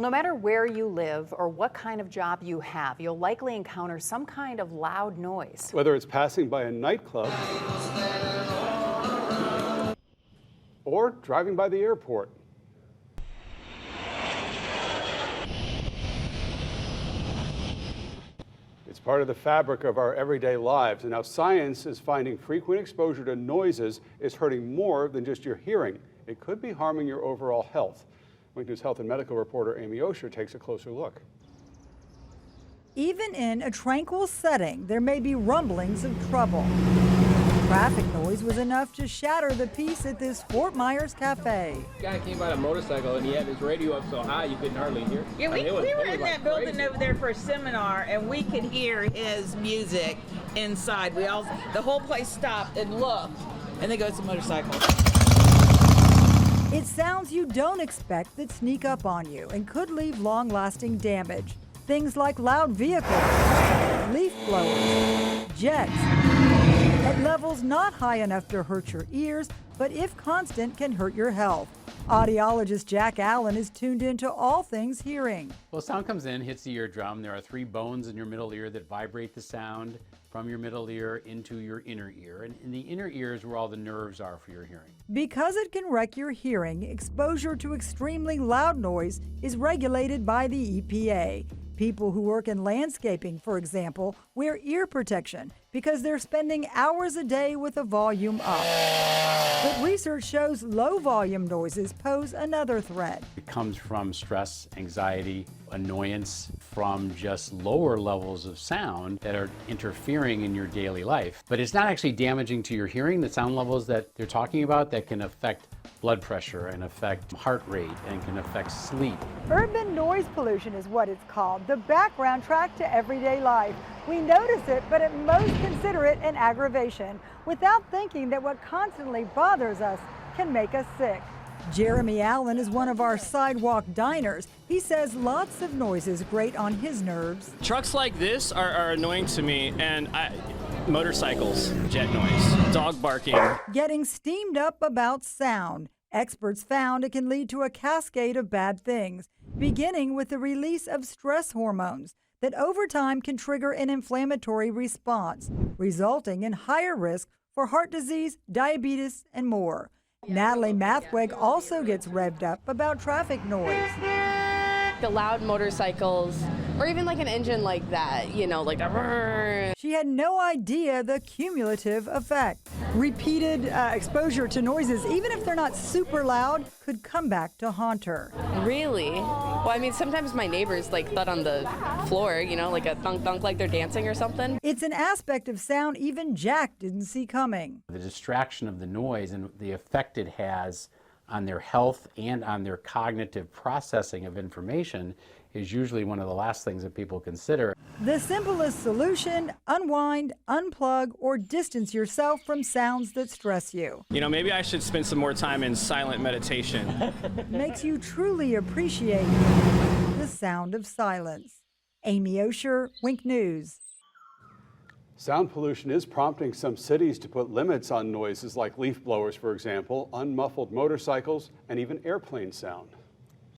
No matter where you live or what kind of job you have, you'll likely encounter some kind of loud noise. Whether it's passing by a nightclub or driving by the airport. It's part of the fabric of our everyday lives, and now science is finding frequent exposure to noises is hurting more than just your hearing. It could be harming your overall health. Wink News Health and Medical reporter Amy Osher takes a closer look. Even in a tranquil setting, there may be rumblings of trouble. Traffic noise was enough to shatter the peace at this Fort Myers cafe. The guy came by a motorcycle and he had his radio up so high you couldn't hardly hear. Yeah, we were in that building over there for a seminar, and we could hear his music inside. The whole place stopped and looked, and there goes the motorcycle. It's sounds you don't expect that sneak up on you and could leave long-lasting damage. Things like loud vehicles, leaf blowers, jets, at levels not high enough to hurt your ears, but if constant can hurt your health. Audiologist Jack Allen is tuned into all things hearing. Well, sound comes in, hits the eardrum. There are 3 bones in your middle ear that vibrate the sound from your middle ear into your inner ear. And in the inner ear is where all the nerves are for your hearing. Because it can wreck your hearing, exposure to extremely loud noise is regulated by the EPA. People who work in landscaping, for example, wear ear protection because they're spending hours a day with the volume up. But research shows low volume noises pose another threat. It comes from stress, anxiety, annoyance, from just lower levels of sound that are interfering in your daily life. But it's not actually damaging to your hearing. The sound levels that they're talking about that can affect blood pressure and affect heart rate and can affect sleep. Urban noise pollution is what it's called, the background track to everyday life. We notice it, but at most consider it an aggravation, without thinking that what constantly bothers us can make us sick. Jeremy Allen is one of our sidewalk diners. He says lots of noises grate on his nerves. Trucks like this are annoying to me, and motorcycles, jet noise, dog barking. Getting steamed up about sound. Experts found it can lead to a cascade of bad things, beginning with the release of stress hormones that over time can trigger an inflammatory response, resulting in higher risk for heart disease, diabetes, and more. Natalie Mathweg also gets revved up about traffic noise. The loud motorcycles, or even like an engine like that, you know, like a... She had no idea the cumulative effect. Repeated exposure to noises, even if they're not super loud, could come back to haunt her. Really? Well, I mean, sometimes my neighbors like thud on the floor, you know, like a thunk-thunk like they're dancing or something. It's an aspect of sound even Jack didn't see coming. The distraction of the noise and the effect it has on their health and on their cognitive processing of information is usually one of the last things that people consider. The simplest solution, unwind, unplug, or distance yourself from sounds that stress you. You know, maybe I should spend some more time in silent meditation. Makes you truly appreciate the sound of silence. Amy Osher, Wink News. Sound pollution is prompting some cities to put limits on noises like leaf blowers, for example, unmuffled motorcycles, and even airplane sound.